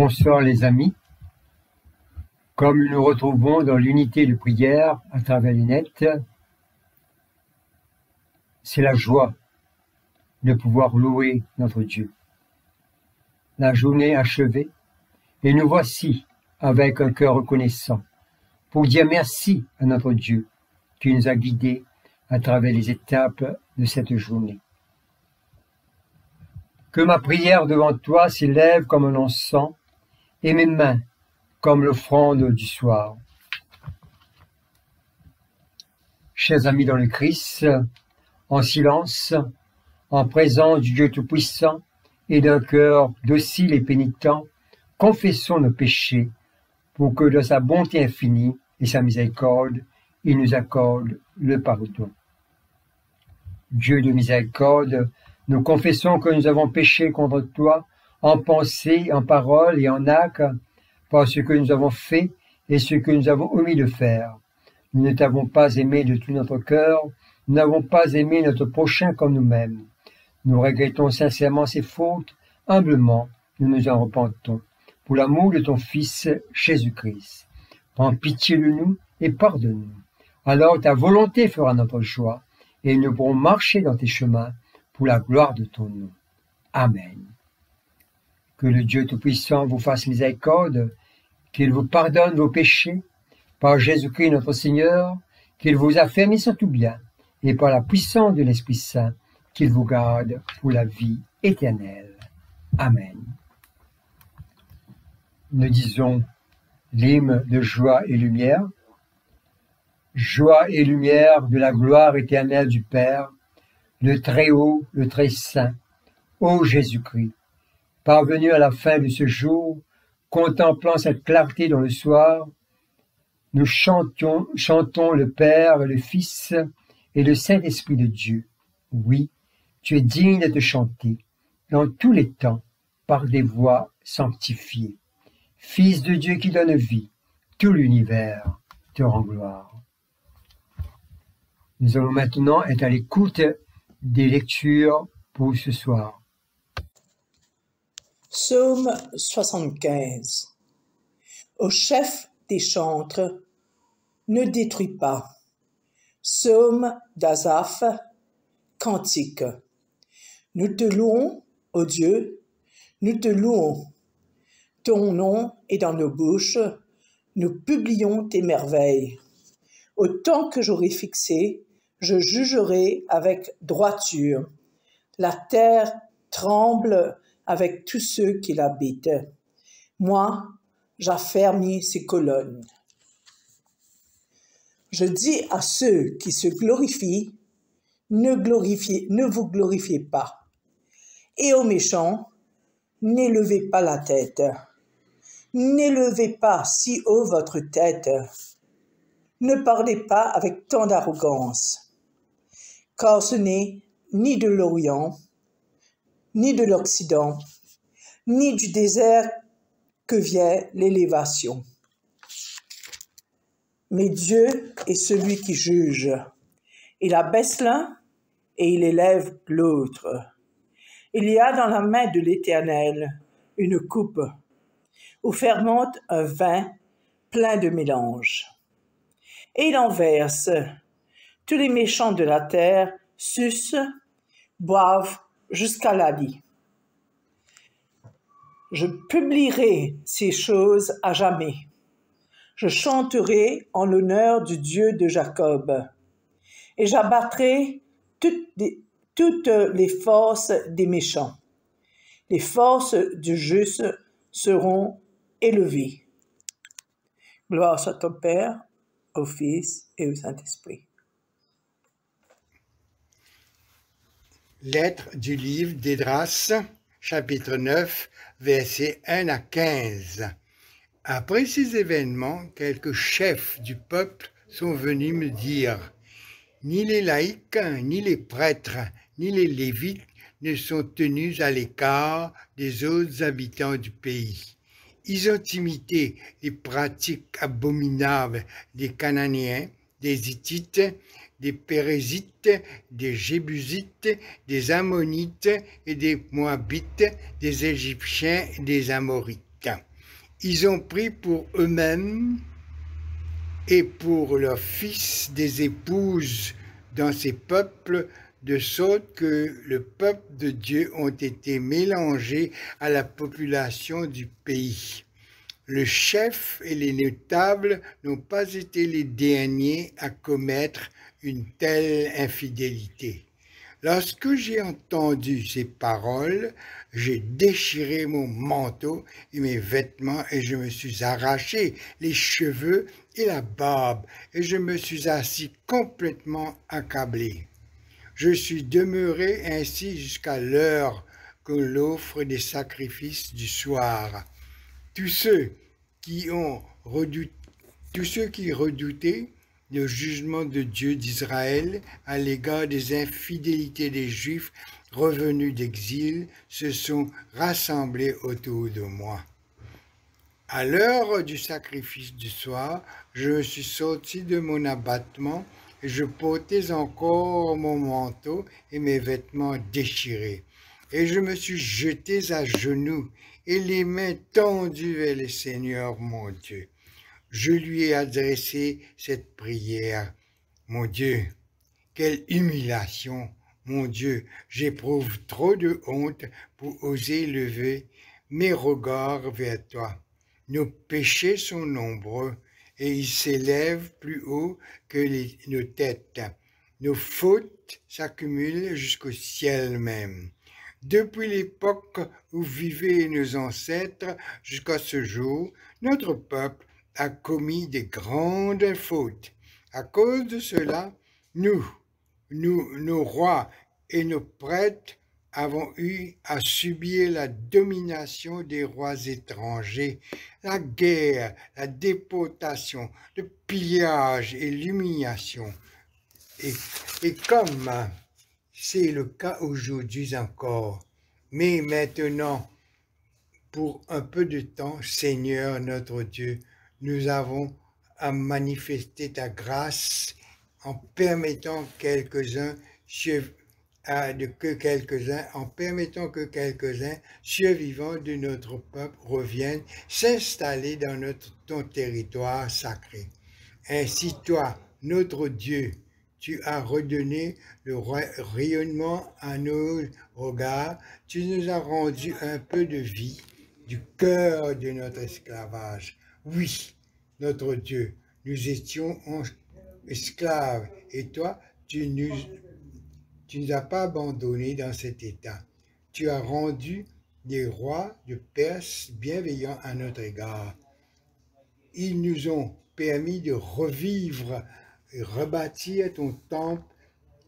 Bonsoir les amis. Comme nous nous retrouvons dans l'unité de prière à travers les nets, c'est la joie de pouvoir louer notre Dieu. La journée achevée, et nous voici avec un cœur reconnaissant pour dire merci à notre Dieu qui nous a guidés à travers les étapes de cette journée. Que ma prière devant toi s'élève comme un encens et mes mains comme l'offrande du soir. Chers amis dans le Christ, en silence, en présence du Dieu Tout-Puissant et d'un cœur docile et pénitent, confessons nos péchés pour que de sa bonté infinie et sa miséricorde, il nous accorde le pardon. Dieu de miséricorde, nous confessons que nous avons péché contre toi en pensée, en parole et en acte, par ce que nous avons fait et ce que nous avons omis de faire. Nous ne t'avons pas aimé de tout notre cœur, nous n'avons pas aimé notre prochain comme nous-mêmes. Nous regrettons sincèrement ces fautes, humblement nous nous en repentons, pour l'amour de ton Fils Jésus-Christ. Prends pitié de nous et pardonne-nous. Alors ta volonté fera notre joie, et nous pourrons marcher dans tes chemins pour la gloire de ton nom. Amen. Que le Dieu Tout-Puissant vous fasse miséricorde, qu'il vous pardonne vos péchés, par Jésus-Christ notre Seigneur, qu'il vous affermisse en tout bien, et par la puissance de l'Esprit Saint, qu'il vous garde pour la vie éternelle. Amen. Nous disons l'hymne de joie et lumière. Joie et lumière de la gloire éternelle du Père, le Très-Haut, le Très-Saint, ô Jésus-Christ, parvenu à la fin de ce jour, contemplant cette clarté dans le soir, nous chantons le Père, le Fils et le Saint-Esprit de Dieu. Oui, tu es digne de te chanter, dans tous les temps, par des voix sanctifiées. Fils de Dieu qui donne vie, tout l'univers te rend gloire. Nous allons maintenant être à l'écoute des lectures pour ce soir. Psaume 75. Au chef des chantres, ne détruis pas. Psaume d'Asaph, cantique. Nous te louons, ô Dieu, nous te louons. Ton nom est dans nos bouches, nous publions tes merveilles. Au temps que j'aurai fixé, je jugerai avec droiture. La terre tremble avec tous ceux qui l'habitent. Moi, j'affermis ses colonnes. Je dis à ceux qui se glorifient, ne vous glorifiez pas. Et aux méchants, n'élevez pas la tête. N'élevez pas si haut votre tête. Ne parlez pas avec tant d'arrogance, car ce n'est ni de l'Orient, ni de l'Occident, ni du désert que vient l'élévation. Mais Dieu est celui qui juge. Il abaisse l'un et il élève l'autre. Il y a dans la main de l'Éternel une coupe où fermente un vin plein de mélange. Et il en verse. Tous les méchants de la terre sucent, boivent jusqu'à la lie. Je publierai ces choses à jamais. Je chanterai en l'honneur du Dieu de Jacob. Et j'abattrai toutes les forces des méchants. Les forces du juste seront élevées. Gloire soit au Père, au Fils et au Saint-Esprit. Lettre du livre d'Esdras, chapitre 9, versets 1 à 15. Après ces événements, quelques chefs du peuple sont venus me dire « Ni les laïcs, ni les prêtres, ni les lévites ne sont tenus à l'écart des autres habitants du pays. Ils ont imité les pratiques abominables des Cananéens, des Hittites, des Pérézites, des Jébusites, des Ammonites et des Moabites, des Égyptiens et des Amorites. Ils ont pris pour eux-mêmes et pour leurs fils des épouses dans ces peuples, de sorte que le peuple de Dieu ont été mélangés à la population du pays. Le chef et les notables n'ont pas été les derniers à commettre une telle infidélité. Lorsque j'ai entendu ces paroles, j'ai déchiré mon manteau et mes vêtements et je me suis arraché les cheveux et la barbe et je me suis assis complètement accablé. Je suis demeuré ainsi jusqu'à l'heure que l'offre des sacrifices du soir. Tous ceux qui redoutaient le jugement de Dieu d'Israël à l'égard des infidélités des Juifs revenus d'exil se sont rassemblés autour de moi. À l'heure du sacrifice du soir, je me suis sorti de mon abattement et je portais encore mon manteau et mes vêtements déchirés. Et je me suis jeté à genoux et les mains tendues vers le Seigneur mon Dieu. Je lui ai adressé cette prière. Mon Dieu, quelle humiliation! Mon Dieu, j'éprouve trop de honte pour oser lever mes regards vers toi. Nos péchés sont nombreux et ils s'élèvent plus haut que nos têtes. Nos fautes s'accumulent jusqu'au ciel même. Depuis l'époque où vivaient nos ancêtres jusqu'à ce jour, notre peuple a commis de grandes fautes. À cause de cela, nos rois et nos prêtres avons eu à subir la domination des rois étrangers, la guerre, la déportation, le pillage et l'humiliation. Et comme c'est le cas aujourd'hui encore, mais maintenant, pour un peu de temps, Seigneur notre Dieu, nous avons à manifester ta grâce en permettant que quelques-uns, survivants de notre peuple reviennent s'installer dans ton territoire sacré. Ainsi, toi, notre Dieu, tu as redonné le rayonnement à nos regards, tu nous as rendu un peu de vie du cœur de notre esclavage. Oui, notre Dieu, nous étions esclaves et toi, tu nous as pas abandonnés dans cet état. Tu as rendu des rois de Perse bienveillants à notre égard. Ils nous ont permis de revivre et rebâtir ton temple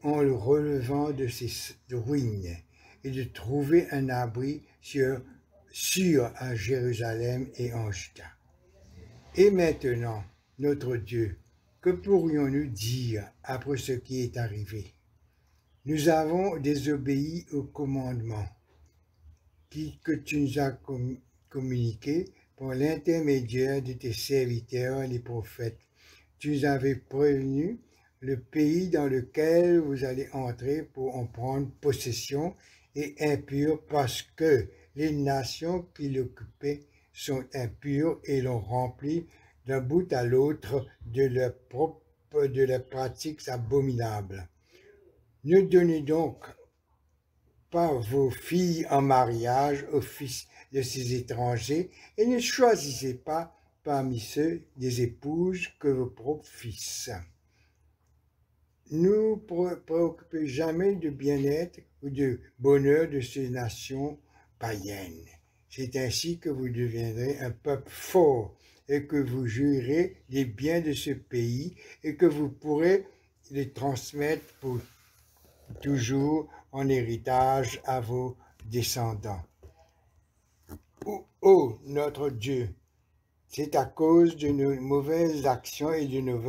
en le relevant de ses ruines et de trouver un abri sûr à Jérusalem et en Juda. Et maintenant, notre Dieu, que pourrions-nous dire après ce qui est arrivé? Nous avons désobéi au commandement que tu nous as communiqué par l'intermédiaire de tes serviteurs, les prophètes. Tu nous avais prévenu le pays dans lequel vous allez entrer pour en prendre possession est impur parce que les nations qui l'occupaient sont impures et l'ont rempli d'un bout à l'autre de leurs pratiques abominables. Ne donnez donc pas vos filles en mariage aux fils de ces étrangers et ne choisissez pas parmi ceux des épouses que vos propres fils. Ne préoccupez jamais du bien-être ou du bonheur de ces nations païennes. C'est ainsi que vous deviendrez un peuple fort et que vous jouirez les biens de ce pays et que vous pourrez les transmettre pour toujours en héritage à vos descendants. Ô notre Dieu, c'est à cause de nos mauvaises actions et de nos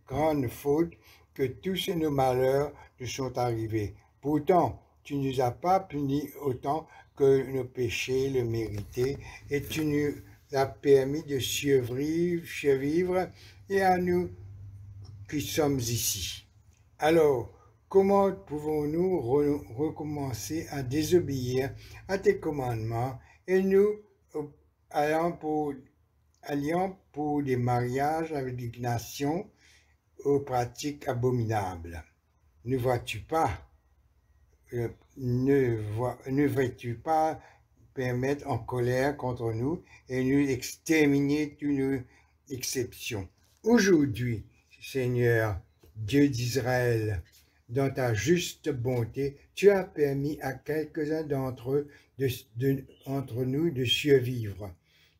grandes fautes que tous nos malheurs nous sont arrivés. Pourtant, tu ne nous as pas punis autant que nos péchés le méritaient et tu nous as permis de survivre et à nous qui sommes ici. Alors, comment pouvons-nous recommencer à désobéir à tes commandements et nous allant pour alliant pour des mariages avec des nations aux pratiques abominables. Ne vois-tu pas, ne veux-tu pas permettre en colère contre nous et nous exterminer d'une exception? Aujourd'hui, Seigneur, Dieu d'Israël, dans ta juste bonté, tu as permis à quelques-uns d'entre nous de survivre.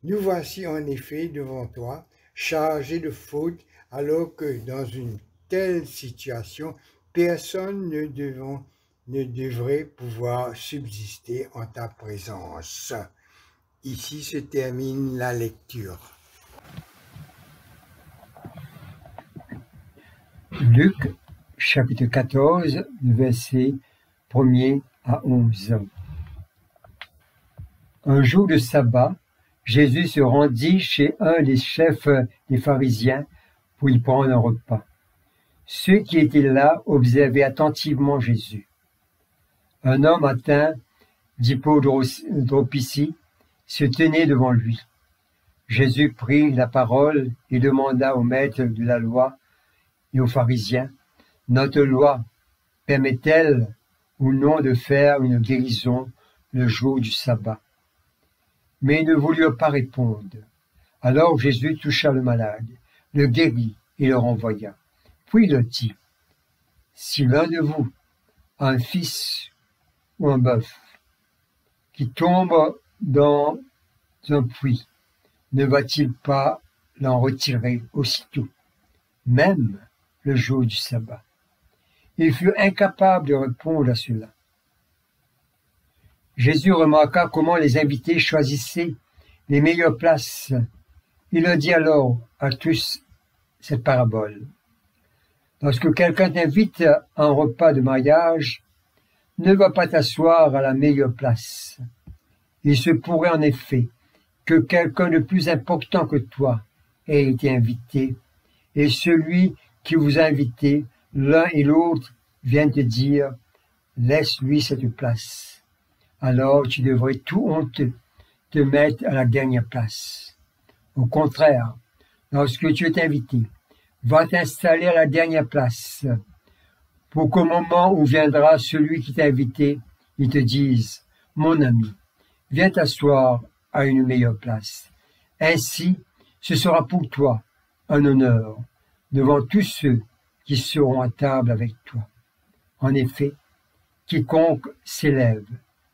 Nous voici en effet devant toi, chargés de fautes, alors que dans une telle situation, personne ne devrait pouvoir subsister en ta présence. Ici se termine la lecture. Luc, chapitre 14, versets 1er à 11. Un jour de sabbat, Jésus se rendit chez un des chefs des pharisiens pour y prendre un repas. Ceux qui étaient là observaient attentivement Jésus. Un homme atteint d'hypodropicie se tenait devant lui. Jésus prit la parole et demanda au maître de la loi et aux pharisiens, « Notre loi permet-elle ou non de faire une guérison le jour du sabbat ?» Mais ils ne voulurent pas répondre. Alors Jésus toucha le malade, le guérit et le renvoya. Puis il leur dit, « Si l'un de vous a un fils ou un bœuf qui tombe dans un puits, ne va-t-il pas l'en retirer aussitôt, même le jour du sabbat? » Il fut incapable de répondre à cela. Jésus remarqua comment les invités choisissaient les meilleures places. Il leur dit alors à tous cette parabole. Lorsque quelqu'un t'invite à un repas de mariage, ne va pas t'asseoir à la meilleure place. Il se pourrait en effet que quelqu'un de plus important que toi ait été invité, et celui qui vous a invité, l'un et l'autre, viennent te dire « Laisse-lui cette place ». Alors tu devrais tout honteux te mettre à la dernière place. Au contraire, lorsque tu es invité, va t'installer à la dernière place, pour qu'au moment où viendra celui qui t'a invité, il te dise « Mon ami, viens t'asseoir à une meilleure place ». Ainsi, ce sera pour toi un honneur devant tous ceux qui seront à table avec toi. En effet, quiconque s'élève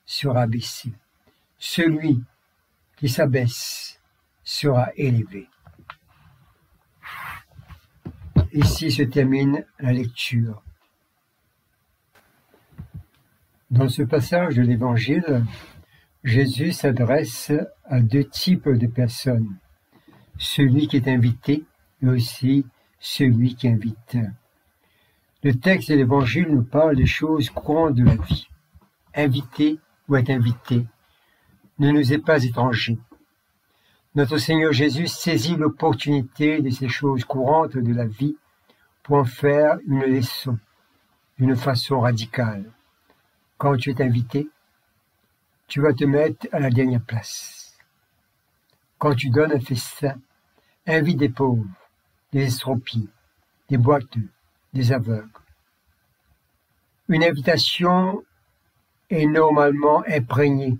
sera baissé. Celui qui s'abaisse sera élevé. Ici se termine la lecture. Dans ce passage de l'Évangile, Jésus s'adresse à deux types de personnes, celui qui est invité et aussi celui qui invite. Le texte de l'Évangile nous parle des choses courantes de la vie. Inviter ou être invité ne nous est pas étranger. Notre Seigneur Jésus saisit l'opportunité de ces choses courantes de la vie pour en faire une leçon d'une façon radicale. Quand tu es invité, tu vas te mettre à la dernière place. Quand tu donnes un festin, invite des pauvres, des estropiés, des boiteux, des aveugles. Une invitation est normalement imprégnée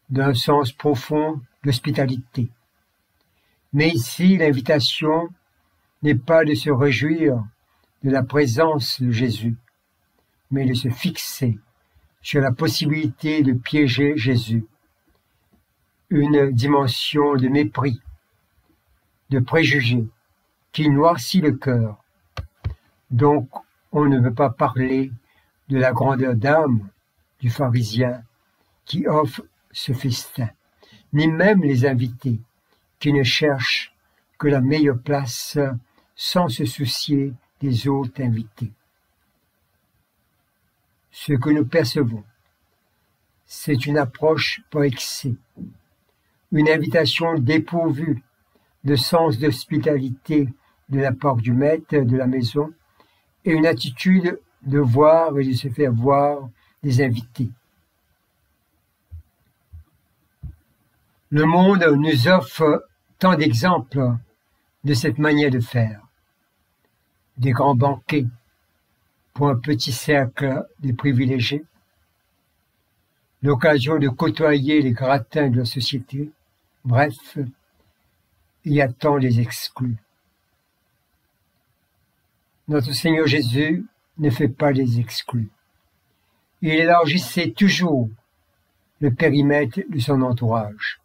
d'un sens profond d'hospitalité. Mais ici, l'invitation n'est pas de se réjouir de la présence de Jésus, mais de se fixer sur la possibilité de piéger Jésus. Une dimension de mépris, de préjugés, qui noircit le cœur. Donc, on ne veut pas parler de la grandeur d'âme du pharisien qui offre ce festin, ni même les invités qui ne cherchent que la meilleure place sans se soucier des autres invités. Ce que nous percevons, c'est une approche par excès, une invitation dépourvue de sens d'hospitalité de la part du maître de la maison et une attitude de voir et de se faire voir des invités. Le monde nous offre tant d'exemples de cette manière de faire. Des grands banquets pour un petit cercle de privilégiés, l'occasion de côtoyer les gratins de la société, bref, il y a tant les exclus. Notre Seigneur Jésus ne fait pas les exclus. Il élargissait toujours le périmètre de son entourage.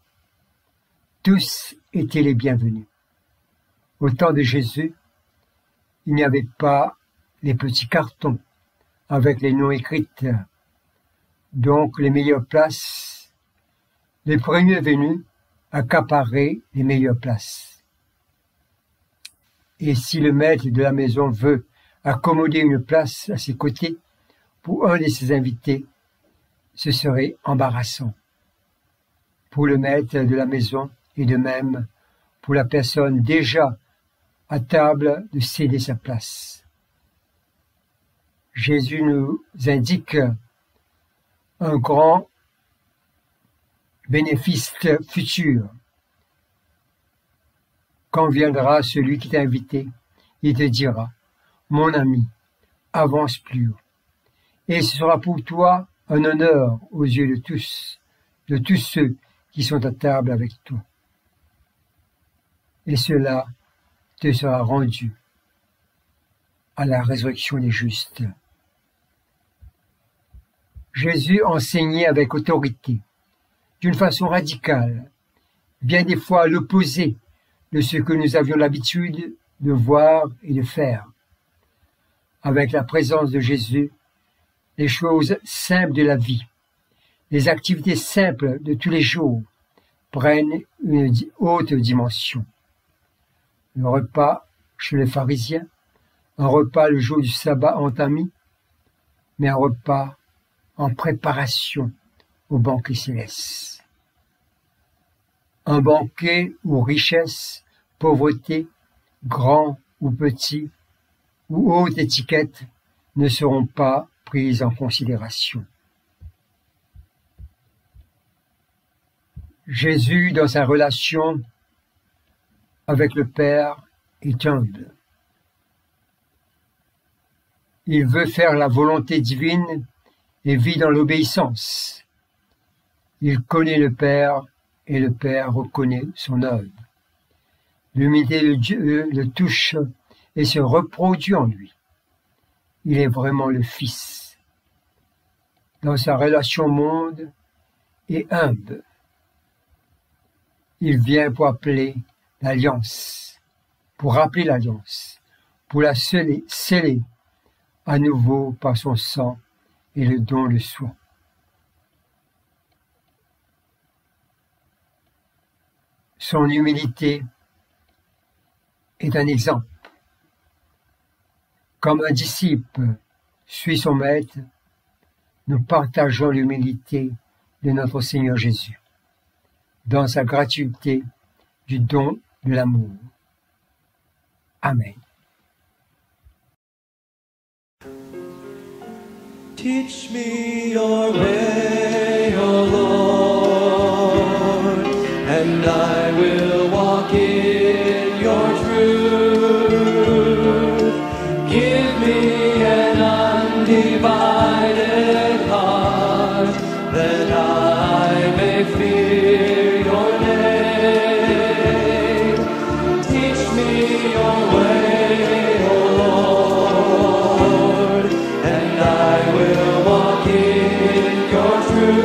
Tous étaient les bienvenus. Au temps de Jésus, il n'y avait pas les petits cartons avec les noms écrits, donc les meilleures places. Les premiers venus accaparaient les meilleures places. Et si le maître de la maison veut accommoder une place à ses côtés pour un de ses invités, ce serait embarrassant. Pour le maître de la maison et de même pour la personne déjà à table de céder sa place. Jésus nous indique un grand bénéfice futur. Quand viendra celui qui t'a invité, il te dira, mon ami, avance plus haut. Et ce sera pour toi un honneur aux yeux de tous ceux qui sont à table avec toi. Et cela te sera rendu à la résurrection des justes. Jésus enseignait avec autorité, d'une façon radicale, bien des fois à l'opposé de ce que nous avions l'habitude de voir et de faire. Avec la présence de Jésus, les choses simples de la vie, les activités simples de tous les jours prennent une haute dimension. Le repas chez les pharisiens, un repas le jour du sabbat entamé, mais un repas en préparation au banquet céleste. Un banquet où richesse, pauvreté, grand ou petit, ou haute étiquette ne seront pas prises en considération. Jésus, dans sa relation avec le Père, est humble. Il veut faire la volonté divine et vit dans l'obéissance. Il connaît le Père et le Père reconnaît son œuvre. L'humilité de Dieu le touche et se reproduit en lui. Il est vraiment le Fils. Dans sa relation au monde et humble, il vient pour appeler l'alliance, pour rappeler l'alliance, pour la sceller à nouveau par son sang et le don de soi. Son humilité est un exemple. Comme un disciple suit son maître, nous partageons l'humilité de notre Seigneur Jésus, dans sa gratuité du don de l'amour. Amen. Teach me your way, O Lord, and I will walk in your truth. Give me an undivided heart, that I may fear your name. Teach me your way, O Lord, and I will walk in your truth.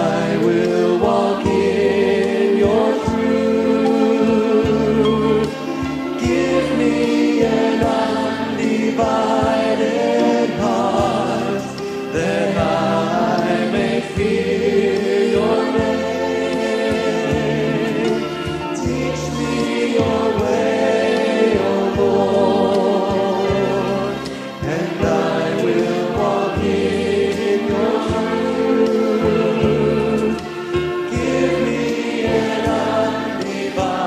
I will walk in your truth. Give me an undivided heart, that I may fear your name. Teach me your way, O Lord, and I will walk in your truth. Give me an undivided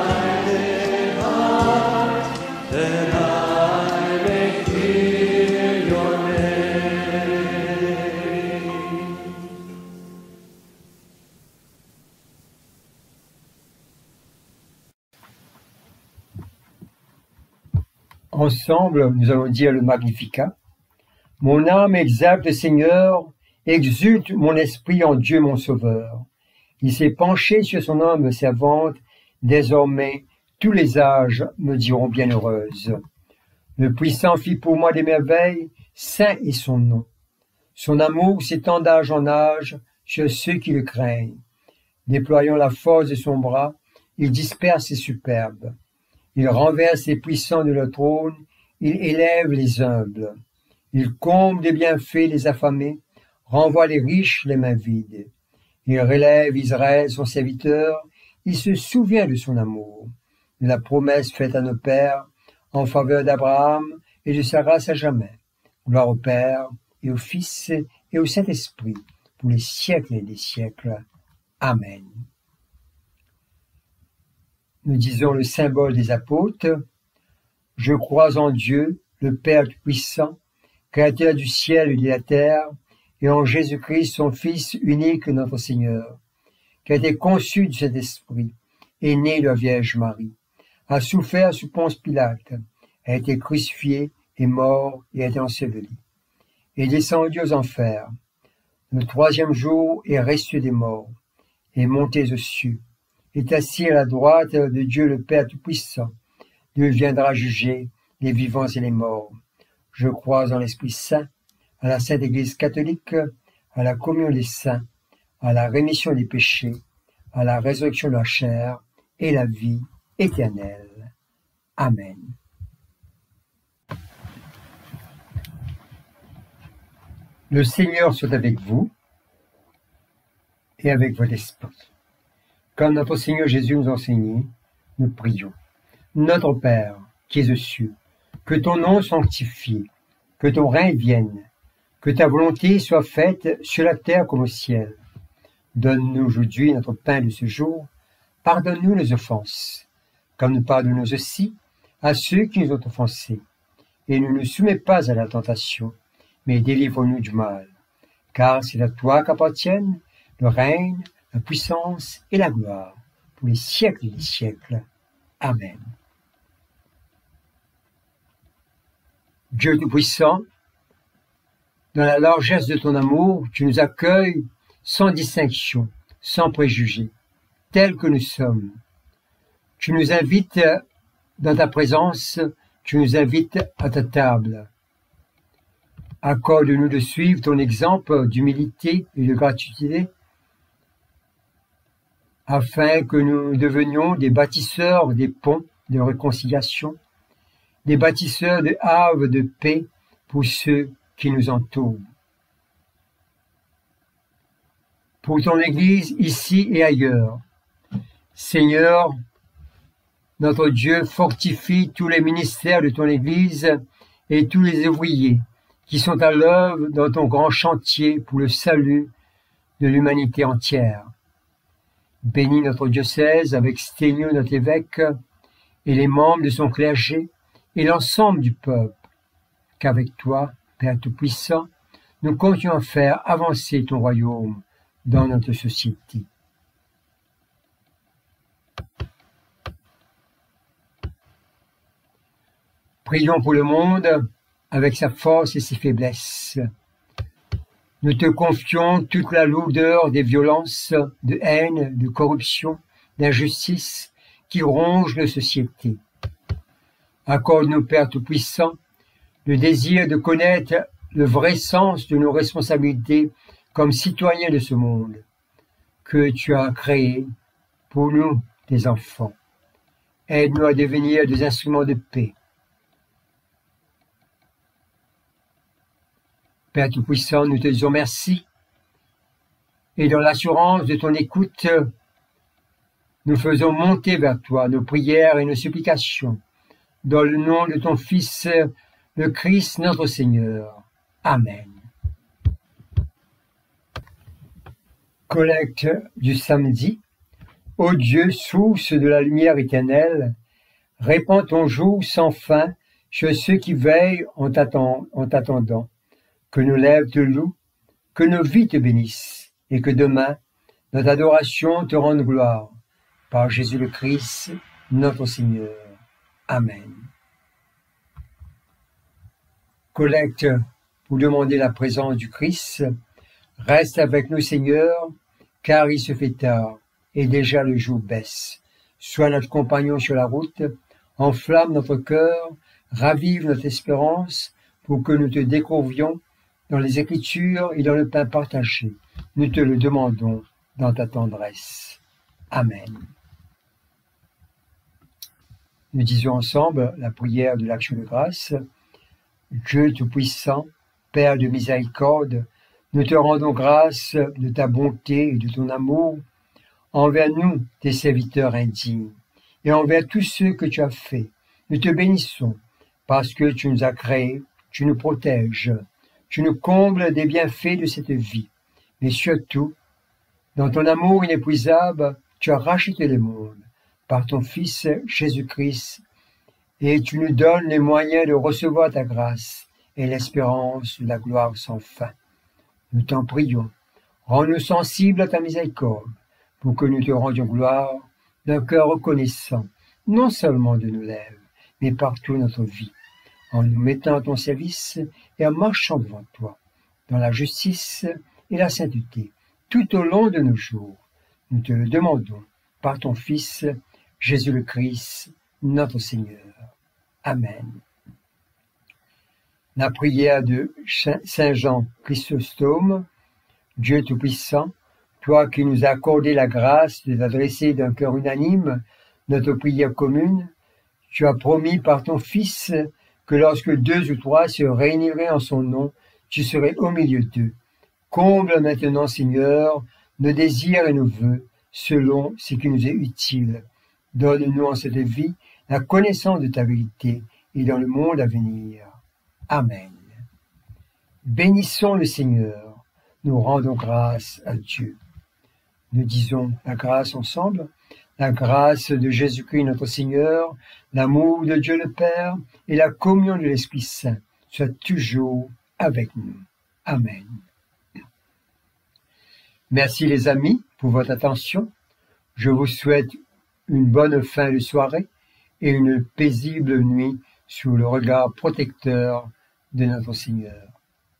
heart, that I may fear your name. Ensemble, nous allons dire le Magnificat. Mon âme exalte le Seigneur, exulte mon esprit en Dieu mon Sauveur. Il s'est penché sur son âme servante, désormais tous les âges me diront bienheureuse. Le Puissant fit pour moi des merveilles, saint est son nom. Son amour s'étend d'âge en âge sur ceux qui le craignent. Déployant la force de son bras, il disperse les superbes. Il renverse les puissants de leur trône, il élève les humbles. Il comble des bienfaits les affamés, renvoie les riches les mains vides. Il relève Israël son serviteur, il se souvient de son amour, de la promesse faite à nos pères, en faveur d'Abraham et de sa race à jamais. Gloire au Père, et au Fils, et au Saint-Esprit, pour les siècles et des siècles. Amen. Nous disons le symbole des apôtres. Je crois en Dieu, le Père Tout-Puissant, Créateur du ciel et de la terre, et en Jésus-Christ, son Fils unique, notre Seigneur, qui a été conçu du Saint-Esprit, est né de la Vierge Marie, a souffert sous Ponce Pilate, a été crucifié, est mort et a été enseveli, est descendu aux enfers. Le troisième jour est ressuscité des morts, est monté aux cieux, est assis à la droite de Dieu le Père Tout-Puissant. Dieu viendra juger les vivants et les morts. Je crois en l'Esprit Saint, à la Sainte Église catholique, à la communion des saints, à la rémission des péchés, à la résurrection de la chair et la vie éternelle. Amen. Le Seigneur soit avec vous et avec votre esprit. Comme notre Seigneur Jésus nous a enseigné, nous prions. Notre Père, qui es aux cieux, que ton nom soit sanctifié, que ton règne vienne, que ta volonté soit faite sur la terre comme au ciel. Donne-nous aujourd'hui notre pain de ce jour. Pardonne-nous nos offenses, comme nous pardonnons aussi à ceux qui nous ont offensés. Et ne nous soumets pas à la tentation, mais délivre-nous du mal. Car c'est à toi qu'appartiennent le règne, la puissance et la gloire, pour les siècles des siècles. Amen. Dieu Tout-Puissant, dans la largesse de ton amour, tu nous accueilles sans distinction, sans préjugés, tels que nous sommes. Tu nous invites dans ta présence, tu nous invites à ta table. Accorde-nous de suivre ton exemple d'humilité et de gratuité, afin que nous devenions des bâtisseurs des ponts de réconciliation, des bâtisseurs de havres de paix pour ceux qui nous entourent. Pour ton Église ici et ailleurs, Seigneur, notre Dieu, fortifie tous les ministères de ton Église et tous les ouvriers qui sont à l'œuvre dans ton grand chantier pour le salut de l'humanité entière. Bénis notre diocèse avec Sténio, notre évêque, et les membres de son clergé, et l'ensemble du peuple, qu'avec toi, Père Tout-Puissant, nous continuons à faire avancer ton royaume dans notre société. Prions pour le monde avec sa force et ses faiblesses. Nous te confions toute la lourdeur des violences, de haine, de corruption, d'injustice qui rongent nos sociétés. Accorde-nous, Père Tout-Puissant, le désir de connaître le vrai sens de nos responsabilités comme citoyens de ce monde. que tu as créés pour nous, tes enfants. Aide-nous à devenir des instruments de paix. Père Tout-Puissant, nous te disons merci. Et dans l'assurance de ton écoute, nous faisons monter vers toi nos prières et nos supplications. Dans le nom de ton Fils, le Christ, notre Seigneur. Amen. Collecte du samedi. Ô Dieu, source de la lumière éternelle, répands ton jour sans fin chez ceux qui veillent en t'attendant. Que nos lèvres te louent, que nos vies te bénissent, et que demain, notre adoration te rende gloire. Par Jésus le Christ, notre Seigneur. Amen. Collecte pour demander la présence du Christ. Reste avec nous, Seigneur, car il se fait tard, et déjà le jour baisse. Sois notre compagnon sur la route, enflamme notre cœur, ravive notre espérance, pour que nous te découvrions dans les Écritures et dans le pain partagé. Nous te le demandons dans ta tendresse. Amen. Nous disons ensemble la prière de l'action de grâce. Dieu Tout-Puissant, Père de miséricorde, nous te rendons grâce de ta bonté et de ton amour envers nous, tes serviteurs indignes, et envers tous ceux que tu as faits. Nous te bénissons parce que tu nous as créés, tu nous protèges, tu nous combles des bienfaits de cette vie. Mais surtout, dans ton amour inépuisable, tu as racheté le monde par ton Fils Jésus-Christ, et tu nous donnes les moyens de recevoir ta grâce et l'espérance de la gloire sans fin. Nous t'en prions, rends-nous sensibles à ta miséricorde, pour que nous te rendions gloire d'un cœur reconnaissant, non seulement de nos lèvres, mais partout notre vie, en nous mettant à ton service et en marchant devant toi, dans la justice et la sainteté, tout au long de nos jours. Nous te le demandons par ton Fils, Jésus le Christ, notre Seigneur. Amen. La prière de Saint Jean Chrysostome. Dieu Tout-Puissant, toi qui nous as accordé la grâce de t'adresser d'un cœur unanime notre prière commune, tu as promis par ton Fils que lorsque 2 ou 3 se réuniraient en son nom, tu serais au milieu d'eux. Comble maintenant, Seigneur, nos désirs et nos vœux, selon ce qui nous est utile. Donne-nous en cette vie la connaissance de ta vérité et dans le monde à venir. Amen. Bénissons le Seigneur, nous rendons grâce à Dieu. Nous disons la grâce ensemble, la grâce de Jésus-Christ notre Seigneur, l'amour de Dieu le Père et la communion de l'Esprit Saint soient toujours avec nous. Amen. Merci les amis pour votre attention. Je vous souhaite une bonne fin de soirée et une paisible nuit sous le regard protecteur de notre Seigneur.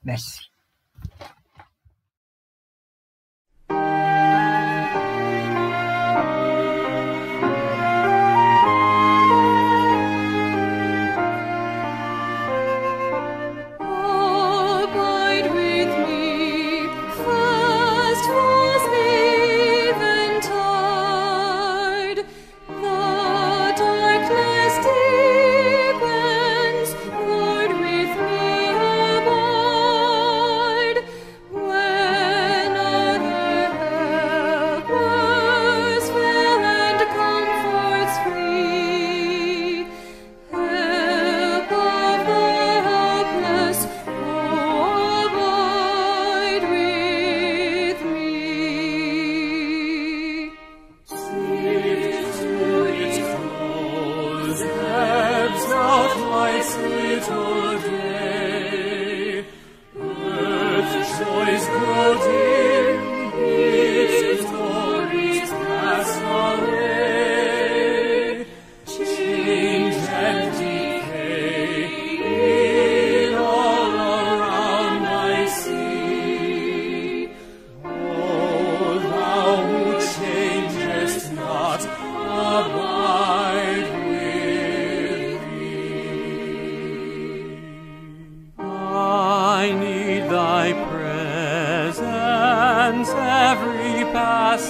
Merci. Abide with me, first was eventide. The darkness deepens, Lord, with me abide.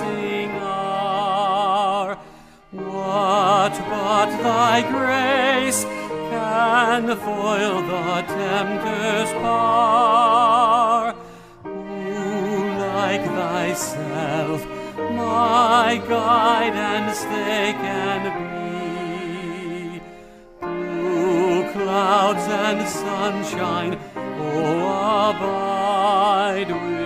passing hour. What but thy grace can foil the tempter's power? Who like thyself my guide and stay can be? Through clouds and sunshine, oh, abide with